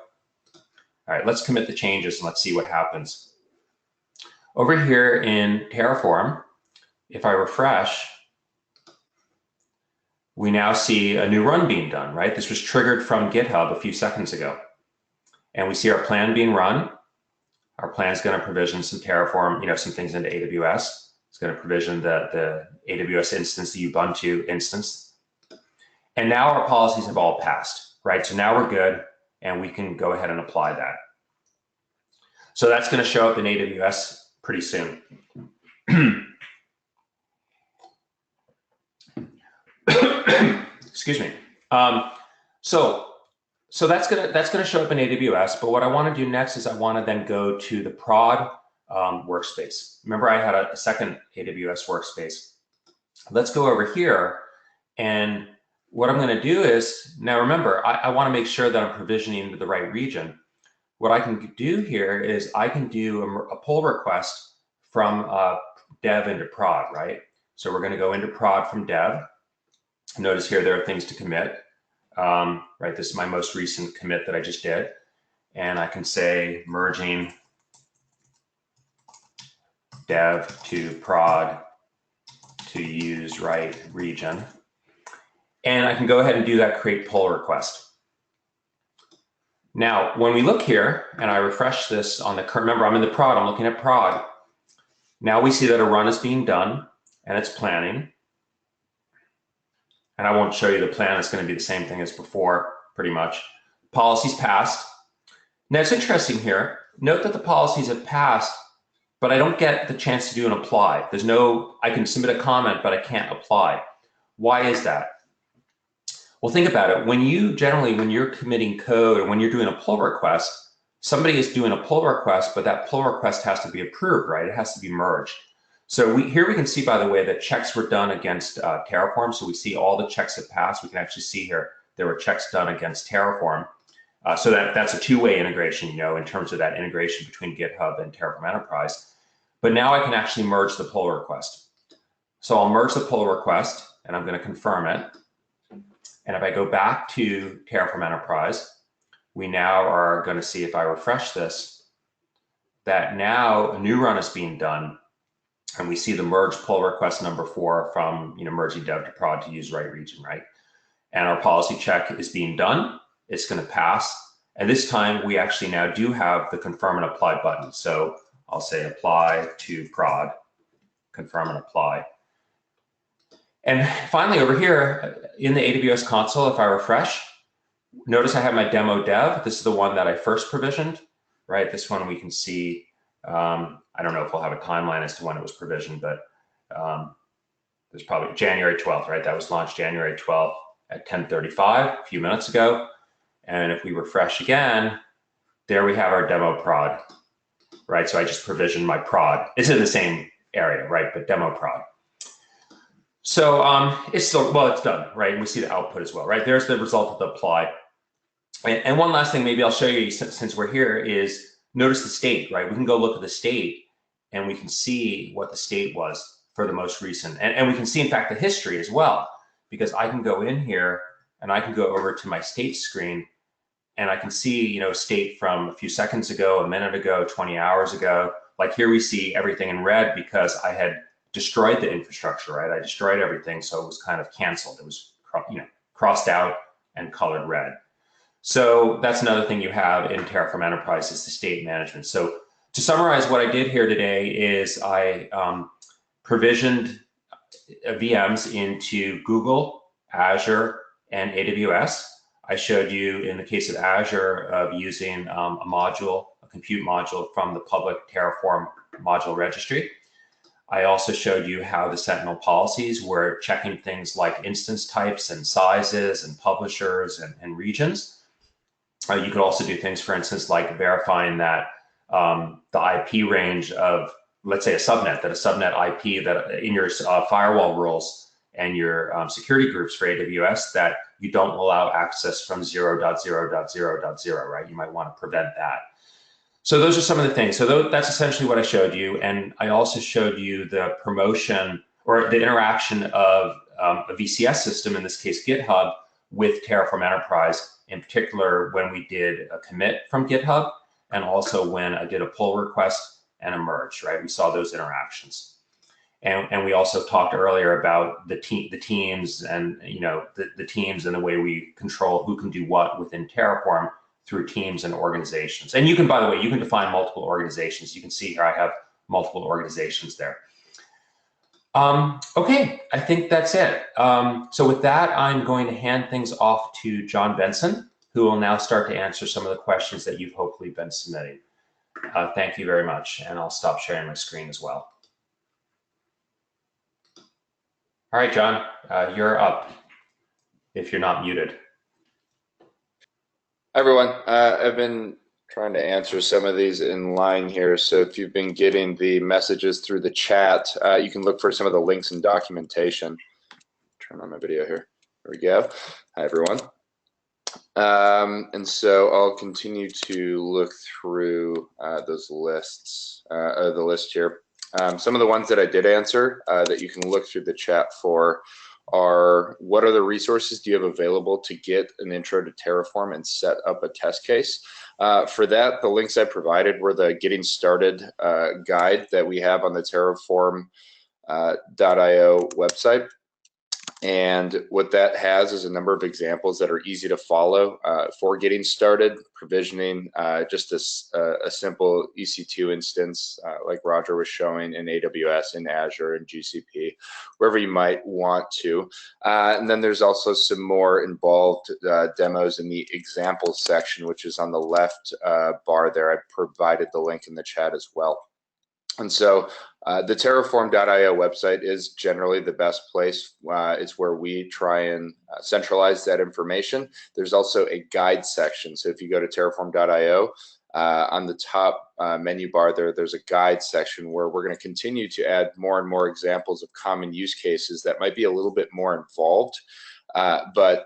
All right, let's commit the changes and let's see what happens. Over here in Terraform, if I refresh, we now see a new run being done, right? This was triggered from GitHub a few seconds ago. And we see our plan being run. Our plan is going to provision some Terraform, some things into AWS. It's going to provision the AWS instance, the Ubuntu instance. And now our policies have all passed, right? So now we're good, and we can go ahead and apply that. So that's going to show up in AWS pretty soon. Excuse me. So that's gonna show up in AWS. But what I want to do next is I want to then go to the prod workspace. Remember, I had a second AWS workspace. Let's go over here, and what I'm going to do is, now remember, I want to make sure that I'm provisioning the right region. What I can do here is I can do a pull request from dev into prod, right? So we're going to go into prod from dev. Notice here there are things to commit. Right, this is my most recent commit that I just did. And I can say merging dev to prod to use right region. And I can go ahead and do that create pull request. Now, when we look here and I refresh this on the current, remember I'm in the prod, I'm looking at prod. Now we see that a run is being done and it's planning. And I won't show you the plan, it's going to be the same thing as before, pretty much. Policies passed. Now it's interesting here, note that the policies have passed, but I don't get the chance to do an apply. There's no, I can submit a comment, but I can't apply. Why is that? Well, think about it. When you're committing code or when you're doing a pull request, somebody is doing a pull request, but that pull request has to be approved, right? It has to be merged. So here we can see, by the way, that checks were done against Terraform. So we see all the checks that passed. We can actually see here there were checks done against Terraform. So that's a two-way integration, in terms of that integration between GitHub and Terraform Enterprise. But now I can actually merge the pull request. So I'll merge the pull request, and I'm going to confirm it. And if I go back to Terraform Enterprise, we now are going to see, if I refresh this, that now a new run is being done. And we see the merge pull request number 4 from merging dev to prod to use right region, right? And our policy check is being done. It's going to pass. And this time we actually now do have the confirm and apply button. So I'll say apply to prod, confirm and apply. And finally over here in the AWS console, if I refresh, notice I have my demo dev. This is the one that I first provisioned, right? This one we can see, I don't know if we'll have a timeline as to when it was provisioned, but there's probably January 12th, right? That was launched January 12th at 10:35, a few minutes ago. And if we refresh again, there we have our demo prod, right? So I just provisioned my prod. It's in the same area, right? But demo prod. So it's still, well, it's done, right? And we see the output as well, right? There's the result of the apply. And one last thing, maybe I'll show you since we're here is notice the state, right? We can go look at the state and we can see what the state was for the most recent. And we can see, in fact, the history as well, because I can go in here and I can go over to my state screen and I can see, you know, state from a few seconds ago, a minute ago, 20 hours ago. Like here we see everything in red because I had destroyed the infrastructure, right? I destroyed everything, so it was kind of canceled. It was, you know, crossed out and colored red. So that's another thing you have in Terraform Enterprise is the state management. So to summarize what I did here today is I provisioned VMs into Google, Azure, and AWS. I showed you in the case of Azure of using a module, a compute module from the public Terraform module registry. I also showed you how the Sentinel policies were checking things like instance types and sizes and publishers and regions. You could also do things, for instance, like verifying that the IP range of, let's say, a subnet IP that in your firewall rules and your security groups for AWS that you don't allow access from 0.0.0.0.0, right? You might want to prevent that. So those are some of the things. So that's essentially what I showed you. And I also showed you the promotion or the interaction of a VCS system, in this case, GitHub, with Terraform Enterprise, in particular when we did a commit from GitHub and also when I did a pull request and a merge, right? We saw those interactions. And we also talked earlier about the teams and, you know, the teams and the way we control who can do what within Terraform through teams and organizations. And you can, by the way, you can define multiple organizations. You can see here I have multiple organizations there. Okay, I think that's it. So with that, I'm going to hand things off to Jon Benson, who will now start to answer some of the questions that you've hopefully been submitting. Thank you very much, and I'll stop sharing my screen as well. All right, Jon, you're up, if you're not muted. Hi, everyone. I've been trying to answer some of these in line here. So if you've been getting the messages through the chat, you can look for some of the links and documentation. Turn on my video here. There we go. Hi, everyone. And so I'll continue to look through those lists, the list here. Some of the ones that I did answer that you can look through the chat for are, what are the resources do you have available to get an intro to Terraform and set up a test case? For that, the links I provided were the Getting Started guide that we have on the Terraform.io website. And what that has is a number of examples that are easy to follow for getting started, provisioning just a simple EC2 instance like Roger was showing in AWS, in Azure, and GCP, wherever you might want to. And then there's also some more involved demos in the examples section, which is on the left bar there. I provided the link in the chat as well. And so the Terraform.io website is generally the best place. It's where we try and centralize that information. There's also a guide section. So if you go to Terraform.io, on the top menu bar there's a guide section where we're going to continue to add more and more examples of common use cases that might be a little bit more involved, but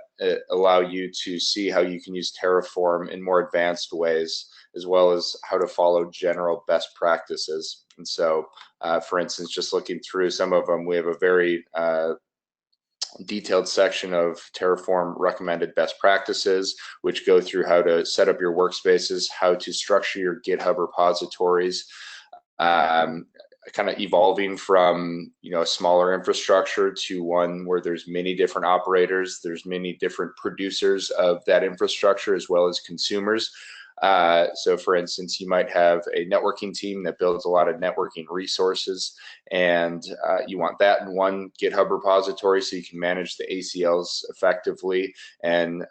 allow you to see how you can use Terraform in more advanced ways, as well as how to follow general best practices. And so, for instance, just looking through some of them, we have a very detailed section of Terraform recommended best practices, which go through how to set up your workspaces, how to structure your GitHub repositories, kind of evolving from, you know, a smaller infrastructure to one where there's many different operators, there's many different producers of that infrastructure as well as consumers. So for instance, you might have a networking team that builds a lot of networking resources, and you want that in one GitHub repository so you can manage the ACLs effectively and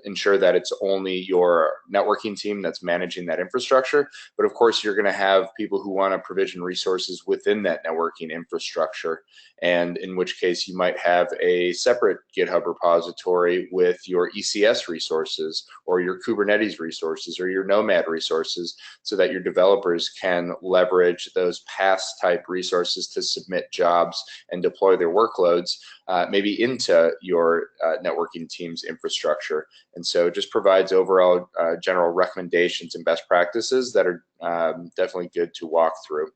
ensure that it's only your networking team that's managing that infrastructure. But of course, you're going to have people who want to provision resources within that networking infrastructure, and in which case you might have a separate GitHub repository with your ECS resources or your Kubernetes resources or your Nomad resources, so that your developers can leverage those pass type resources to submit jobs and deploy their workloads maybe into your networking team's infrastructure. And so it just provides overall general recommendations and best practices that are definitely good to walk through.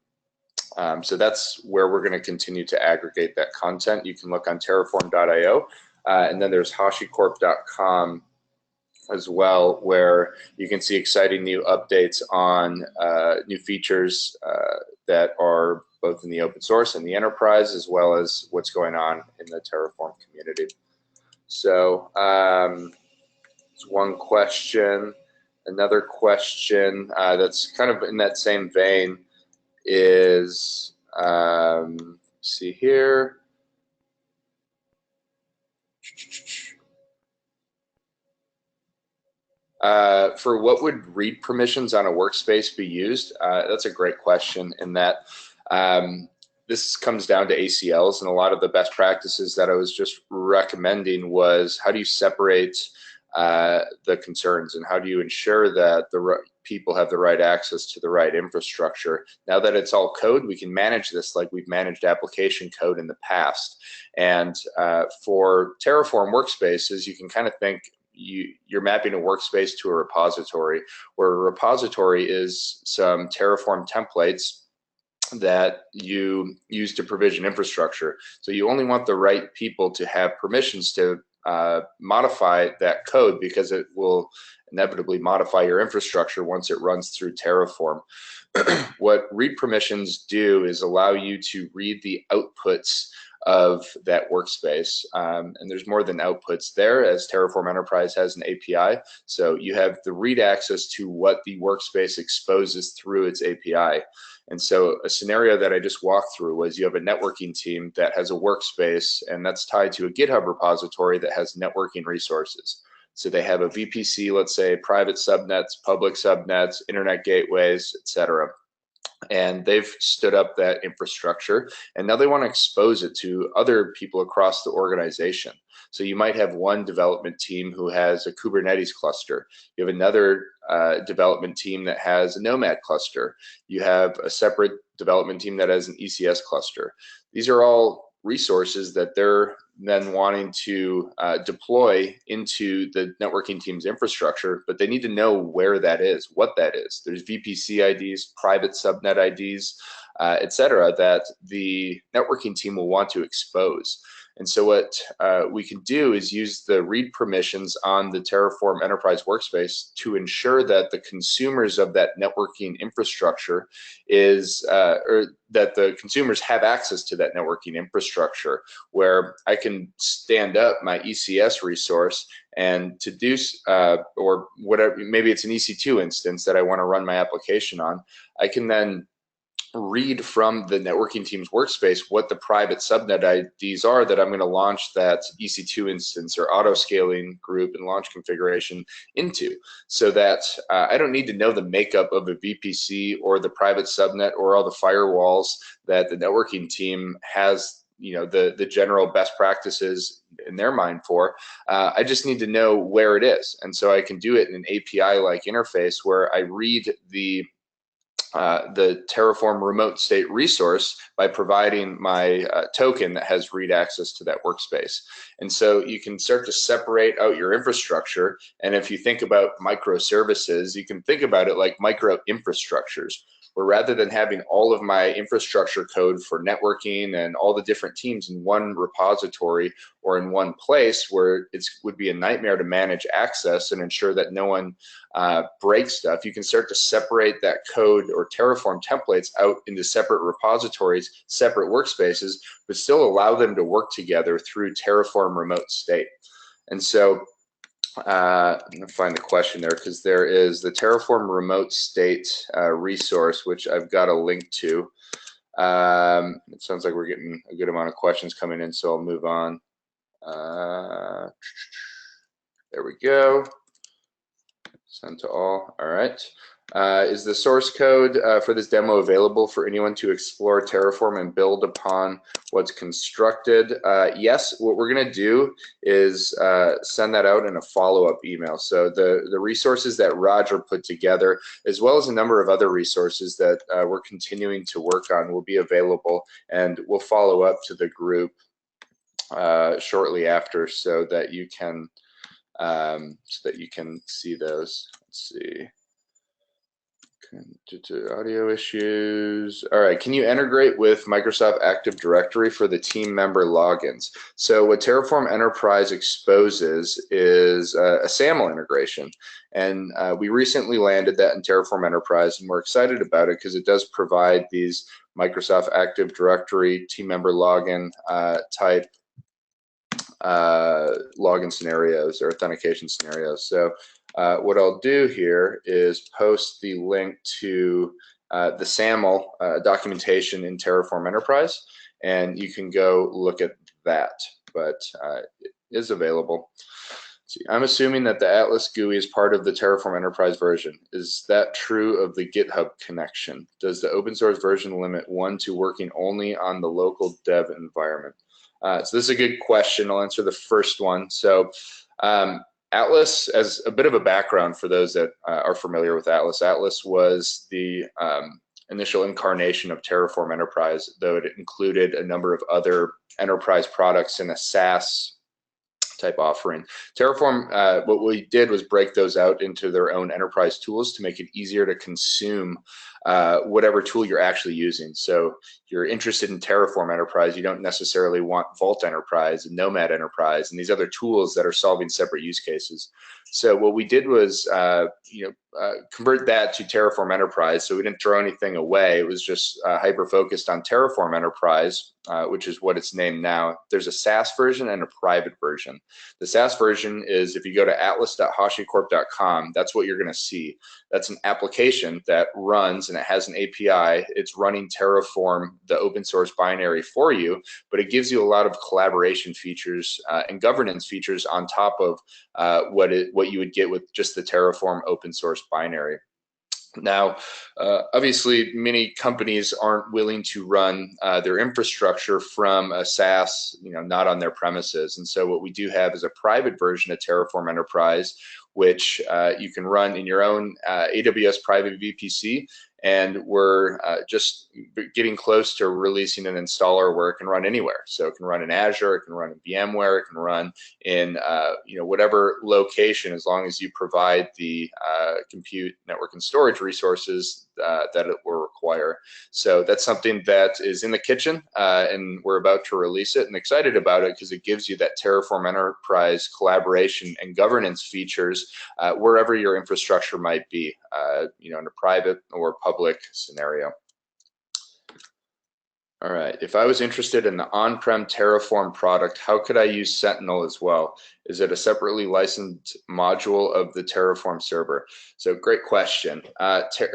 So that's where we're going to continue to aggregate that content. You can look on terraform.io, and then there's HashiCorp.com as well, where you can see exciting new updates on new features that are both in the open source and the enterprise, as well as what's going on in the Terraform community. So that's one question. Another question that's kind of in that same vein is, see here. For what would read permissions on a workspace be used? That's a great question, in that this comes down to ACLs, and a lot of the best practices that I was just recommending was how do you separate the concerns, and how do you ensure that the people have the right access to the right infrastructure. Now that it's all code, we can manage this like we've managed application code in the past. And for Terraform workspaces, you can kind of think you're mapping a workspace to a repository, where a repository is some Terraform templates that you use to provision infrastructure. So you only want the right people to have permissions to modify that code, because it will inevitably modify your infrastructure once it runs through Terraform. What read permissions do is allow you to read the outputs of that workspace, and there's more than outputs there, as Terraform Enterprise has an API. So you have the read access to what the workspace exposes through its API. And so a scenario that I just walked through was you have a networking team that has a workspace, and that's tied to a GitHub repository that has networking resources. So they have a VPC, let's say private subnets, public subnets, internet gateways, etc. And they've stood up that infrastructure, and now they want to expose it to other people across the organization. So you might have one development team who has a Kubernetes cluster. You have another development team that has a Nomad cluster. You have a separate development team that has an ECS cluster. These are all resources that they're then wanting to deploy into the networking team's infrastructure, but they need to know where that is, what that is. There's VPC IDs, private subnet IDs, etc., that the networking team will want to expose. And so what we can do is use the read permissions on the Terraform Enterprise Workspace to ensure that the consumers of that networking infrastructure is, or that the consumers have access to that networking infrastructure, where I can stand up my ECS resource and to do, or whatever, maybe it's an EC2 instance that I want to run my application on, I can then read from the networking team's workspace what the private subnet IDs are that I'm going to launch that EC2 instance or auto scaling group and launch configuration into, so that I don't need to know the makeup of a VPC or the private subnet or all the firewalls that the networking team has, you know, the general best practices in their mind for. I just need to know where it is, and so I can do it in an API-like interface where I read the Terraform remote state resource by providing my token that has read access to that workspace. And so you can start to separate out your infrastructure. And if you think about microservices, you can think about it like micro infrastructures, where rather than having all of my infrastructure code for networking and all the different teams in one repository or in one place, where it would be a nightmare to manage access and ensure that no one breaks stuff, you can start to separate that code or Terraform templates out into separate repositories, separate workspaces, but still allow them to work together through Terraform remote state. And so I'm going to find the question there, because there is the Terraform remote state resource, which I've got a link to. It sounds like we're getting a good amount of questions coming in, so I'll move on. There we go. Send to all. All right. Is the source code for this demo available for anyone to explore Terraform and build upon what's constructed? Yes, what we're going to do is send that out in a follow-up email. So the resources that Roger put together, as well as a number of other resources that we're continuing to work on, will be available, and we'll follow up to the group shortly after, so that you can see those. Let's see. Due to audio issues. All right, can you integrate with Microsoft Active Directory for the team member logins? So what Terraform Enterprise exposes is a SAML integration, and we recently landed that in Terraform Enterprise, and we're excited about it because it does provide these Microsoft Active Directory team member login type login scenarios or authentication scenarios. So what I'll do here is post the link to the SAML documentation in Terraform Enterprise, and you can go look at that, but it is available. See, I'm assuming that the Atlas GUI is part of the Terraform Enterprise version. Is that true of the GitHub connection? Does the open source version limit one to working only on the local dev environment? So this is a good question. I'll answer the first one. So Atlas, as a bit of a background for those that are familiar with Atlas, Atlas was the initial incarnation of Terraform Enterprise, though it included a number of other enterprise products in a SaaS type offering. Terraform, what we did was break those out into their own enterprise tools to make it easier to consume whatever tool you're actually using. So you're interested in Terraform Enterprise, you don't necessarily want Vault Enterprise and Nomad Enterprise and these other tools that are solving separate use cases. So what we did was convert that to Terraform Enterprise. So we didn't throw anything away. It was just hyper focused on Terraform Enterprise, which is what it's named now. There's a SaaS version and a private version. The SaaS version is, if you go to atlas.hashicorp.com, that's what you're going to see. That's an application that runs, and it has an API. It's running Terraform, the open source binary, for you, but it gives you a lot of collaboration features and governance features on top of what you would get with just the Terraform open source binary. Now, obviously, many companies aren't willing to run their infrastructure from a SaaS, not on their premises. And so what we do have is a private version of Terraform Enterprise, which you can run in your own AWS private VPC. And we're just getting close to releasing an installer where it can run anywhere. So it can run in Azure, it can run in VMware, it can run in whatever location, as long as you provide the compute, network, and storage resources that it will require. So that's something that is in the kitchen, and we're about to release it, and excited about it because it gives you that Terraform Enterprise collaboration and governance features wherever your infrastructure might be, in a private or public scenario. All right, if I was interested in the on-prem Terraform product, how could I use Sentinel as well? Is it a separately licensed module of the Terraform server? So great question.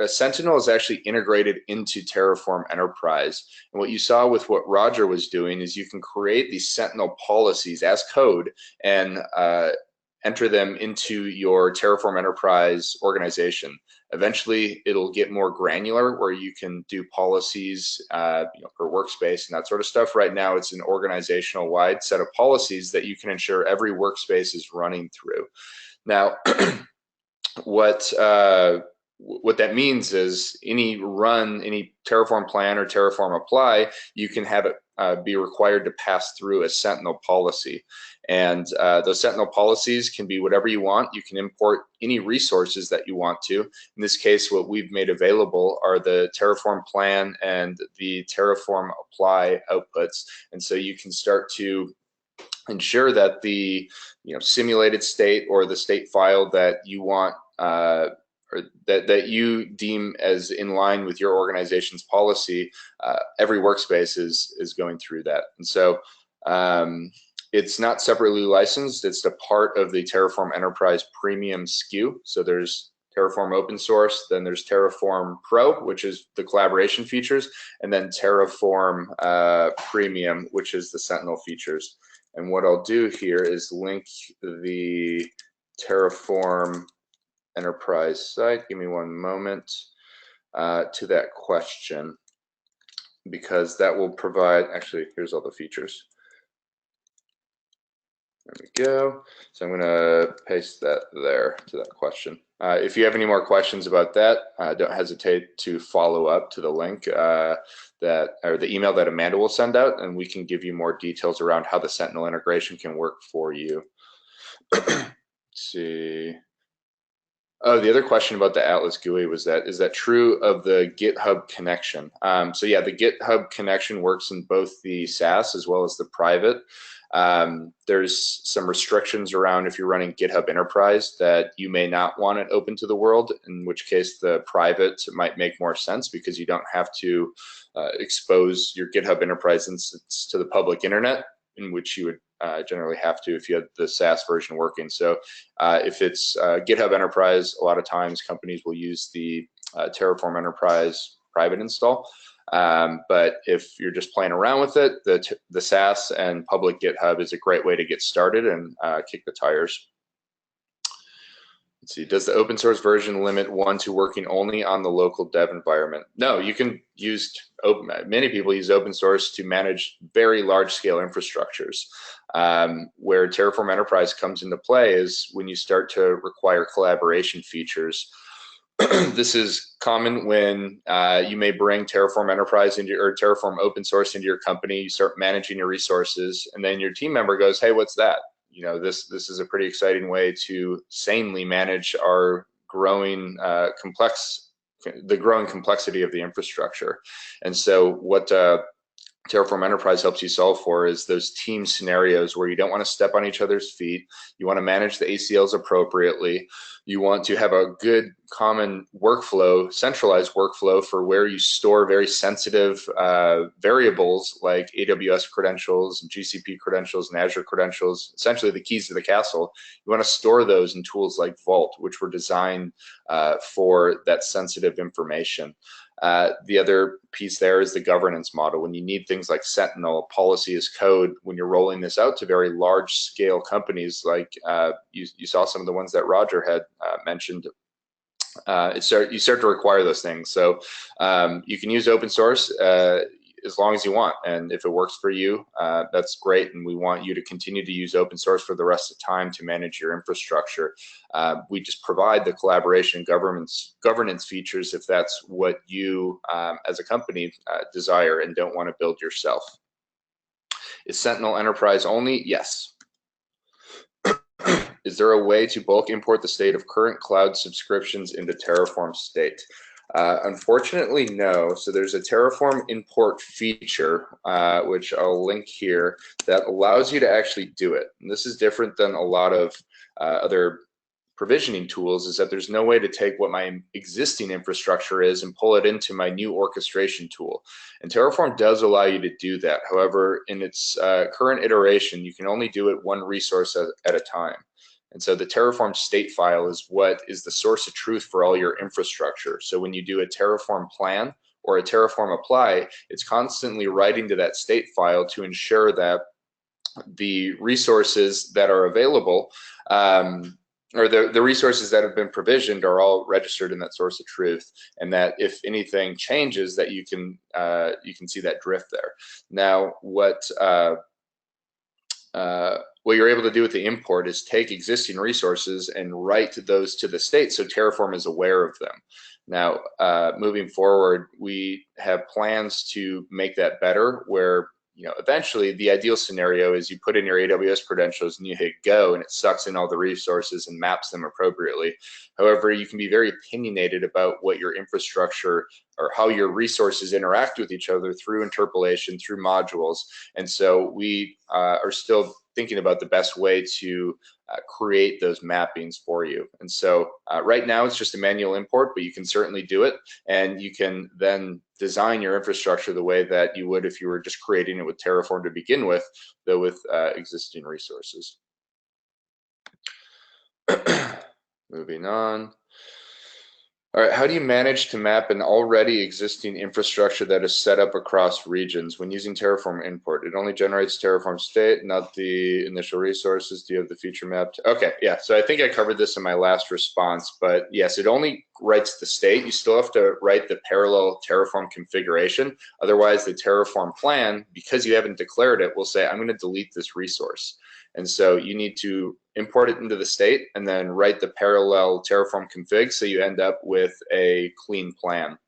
Sentinel is actually integrated into Terraform Enterprise. And what you saw with what Roger was doing is you can create these Sentinel policies as code and enter them into your Terraform Enterprise organization. Eventually, it'll get more granular where you can do policies per workspace and that sort of stuff. Right now, it's an organizational-wide set of policies that you can ensure every workspace is running through. Now, what that means is any Terraform plan or Terraform apply, you can have it be required to pass through a Sentinel policy. And those Sentinel policies can be whatever you want. You can import any resources that you want to. In this case, what we've made available are the Terraform plan and the Terraform apply outputs. And so you can start to ensure that the simulated state or the state file that you want or that you deem as in line with your organization's policy, every workspace is going through that. And so it's not separately licensed. It's a part of the Terraform Enterprise Premium SKU. So there's Terraform Open Source, then there's Terraform Pro, which is the collaboration features, and then Terraform Premium, which is the Sentinel features. And what I'll do here is link the Terraform Enterprise site. Give me one moment to that question, because that will provide, actually, here's all the features. There we go. So I'm going to paste that there to that question. If you have any more questions about that, don't hesitate to follow up to the link or the email that Amanda will send out, and we can give you more details around how the Sentinel integration can work for you. Let's see. Oh, the other question about the Atlas GUI was is that true of the GitHub connection? So yeah, the GitHub connection works in both the SaaS as well as the private. There's some restrictions around if you're running GitHub Enterprise that you may not want it open to the world, in which case the private might make more sense because you don't have to expose your GitHub Enterprise instance to the public internet, in which you would generally have to if you had the SaaS version working. So if it's GitHub Enterprise, a lot of times companies will use the Terraform Enterprise private install. But if you're just playing around with it, the SaaS and public GitHub is a great way to get started and kick the tires. Let's see, does the open source version limit one to working only on the local dev environment? No, you can use, many people use open source to manage very large scale infrastructures. Where Terraform Enterprise comes into play is when you start to require collaboration features. This is common when you may bring Terraform Enterprise into or Terraform open source into your company. You start managing your resources, and then your team member goes, "Hey, what's that?" This is a pretty exciting way to sanely manage our growing growing complexity of the infrastructure. And so what Terraform Enterprise helps you solve for is those team scenarios where you don't want to step on each other's feet. You want to manage the ACLs appropriately. You want to have a good common workflow, centralized workflow for where you store very sensitive variables like AWS credentials and GCP credentials and Azure credentials, essentially the keys to the castle. You want to store those in tools like Vault, which were designed for that sensitive information. The other piece there is the governance model. When you need things like Sentinel, policy as code, when you're rolling this out to very large scale companies, like you saw some of the ones that Roger had mentioned, you start to require those things. So you can use open source as long as you want, and if it works for you, that's great, and we want you to continue to use open source for the rest of the time to manage your infrastructure. We just provide the collaboration governance features if that's what you as a company desire and don't want to build yourself. Is Sentinel Enterprise only? Yes. Is there a way to bulk import the state of current cloud subscriptions into Terraform state? Unfortunately, no. So there's a Terraform import feature, which I'll link here, that allows you to actually do it. And this is different than a lot of other provisioning tools, is that there's no way to take what my existing infrastructure is and pull it into my new orchestration tool. And Terraform does allow you to do that. However, in its current iteration, you can only do it one resource at a time. And so the Terraform state file is what is the source of truth for all your infrastructure. So when you do a Terraform plan or a Terraform apply, it's constantly writing to that state file to ensure that the resources that are available or the resources that have been provisioned are all registered in that source of truth, and that if anything changes, that you can see that drift there. Now, what you're able to do with the import is take existing resources and write those to the state so Terraform is aware of them. Now, moving forward, we have plans to make that better, where eventually the ideal scenario is you put in your AWS credentials and you hit go and it sucks in all the resources and maps them appropriately. However, you can be very opinionated about what your infrastructure or how your resources interact with each other through interpolation, through modules. And so we are still thinking about the best way to create those mappings for you. And so right now it's just a manual import, but you can certainly do it. And you can then design your infrastructure the way that you would if you were just creating it with Terraform to begin with, though with existing resources. Moving on. All right, how do you manage to map an already existing infrastructure that is set up across regions when using Terraform import? It only generates Terraform state, not the initial resources. Do you have the feature mapped? Okay, yeah, so I think I covered this in my last response, but yes, it only writes the state. You still have to write the parallel Terraform configuration. Otherwise, the Terraform plan, because you haven't declared it, will say, I'm going to delete this resource. And so you need to import it into the state and then write the parallel Terraform config so you end up with a clean plan.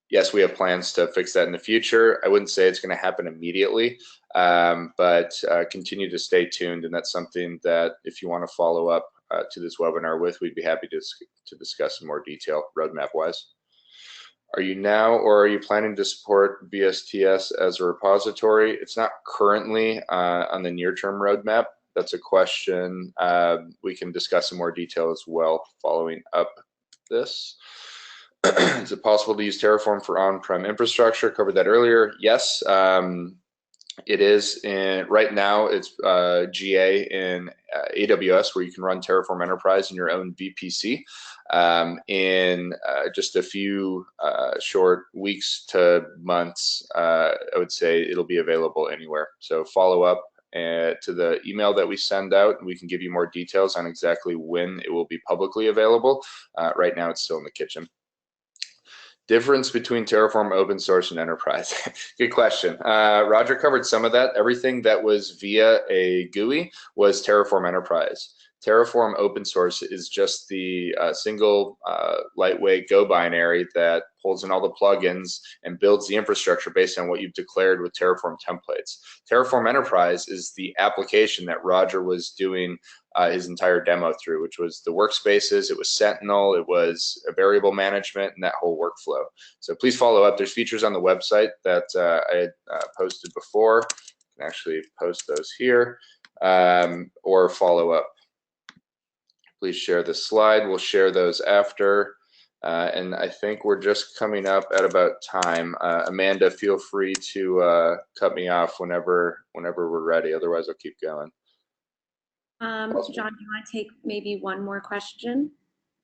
Yes, we have plans to fix that in the future. I wouldn't say it's going to happen immediately, but continue to stay tuned. And that's something that if you want to follow up to this webinar with, we'd be happy to discuss in more detail roadmap-wise. Are you now or are you planning to support VSTS as a repository? It's not currently on the near-term roadmap. That's a question we can discuss in more detail as well following up this. Is it possible to use Terraform for on-prem infrastructure? Covered that earlier. Yes, it is. Right now, it's GA in AWS, where you can run Terraform Enterprise in your own VPC. In just a few short weeks to months, I would say it'll be available anywhere. So follow up to the email that we send out, and we can give you more details on exactly when it will be publicly available. Right now, it's still in the kitchen. Difference between Terraform open source and enterprise. Good question. Roger covered some of that. Everything that was via a GUI was Terraform Enterprise. Terraform open source is just the single lightweight Go binary that pulls in all the plugins and builds the infrastructure based on what you've declared with Terraform templates. Terraform Enterprise is the application that Roger was doing his entire demo through, which was the workspaces, it was Sentinel, it was a variable management, and that whole workflow. So please follow up. There's features on the website that I had posted before. You can actually post those here or follow up. Please share this slide. We'll share those after. And I think we're just coming up at about time. Amanda, feel free to cut me off whenever we're ready. Otherwise, I'll keep going. John, do you want to take maybe one more question?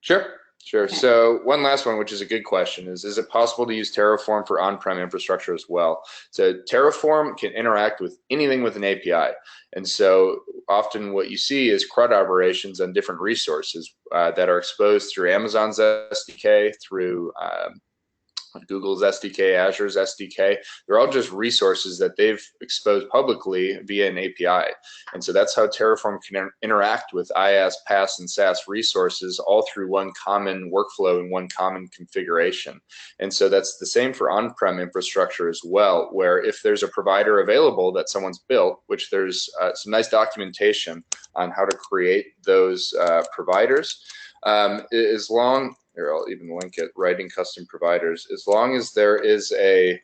Sure. Okay. So one last one, which is a good question, is it possible to use Terraform for on-prem infrastructure as well? So Terraform can interact with anything with an API. And so often what you see is CRUD operations on different resources that are exposed through Amazon's SDK, through Google's SDK, Azure's SDK. They're all just resources that they've exposed publicly via an API. And so that's how Terraform can interact with IaaS, PaaS, and SaaS resources all through one common workflow and one common configuration. And so that's the same for on-prem infrastructure as well, where if there's a provider available that someone's built, which there's some nice documentation on how to create those providers, as long here, I'll even link it, writing custom providers. As long as there is a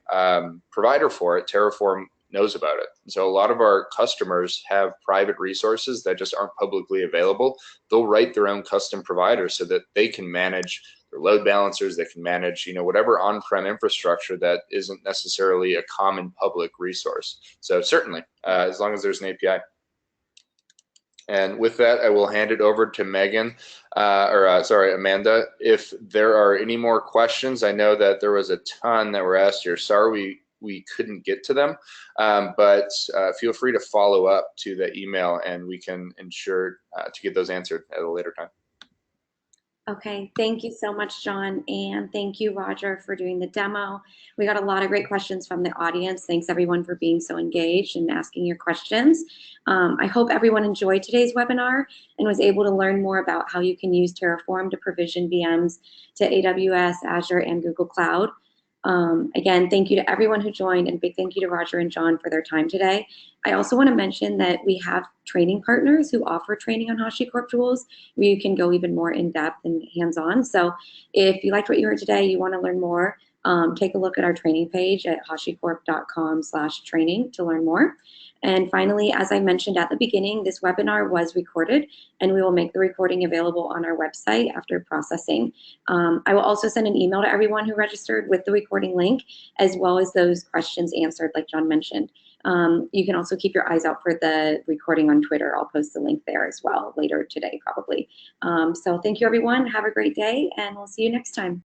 provider for it, Terraform knows about it. And so a lot of our customers have private resources that just aren't publicly available. They'll write their own custom provider so that they can manage their load balancers, they can manage, whatever on-prem infrastructure that isn't necessarily a common public resource. So certainly, as long as there's an API. And with that, I will hand it over to Megan, Amanda. If there are any more questions, I know that there was a ton that were asked here. Sorry we couldn't get to them, but feel free to follow up to the email and we can ensure to get those answered at a later time. Okay, thank you so much, John, and thank you, Roger, for doing the demo. We got a lot of great questions from the audience. Thanks, everyone, for being so engaged and asking your questions. I hope everyone enjoyed today's webinar and was able to learn more about how you can use Terraform to provision VMs to AWS, Azure, and Google Cloud. Again, thank you to everyone who joined, and big thank you to Roger and John for their time today. I also want to mention that we have training partners who offer training on HashiCorp tools where you can go even more in depth and hands-on. So if you liked what you heard today, you want to learn more, take a look at our training page at hashicorp.com/training to learn more. And finally, as I mentioned at the beginning, this webinar was recorded, and we will make the recording available on our website after processing. I will also send an email to everyone who registered with the recording link, as well as those questions answered, like John mentioned. You can also keep your eyes out for the recording on Twitter. I'll post the link there as well later today, probably. So thank you, everyone. Have a great day, and we'll see you next time.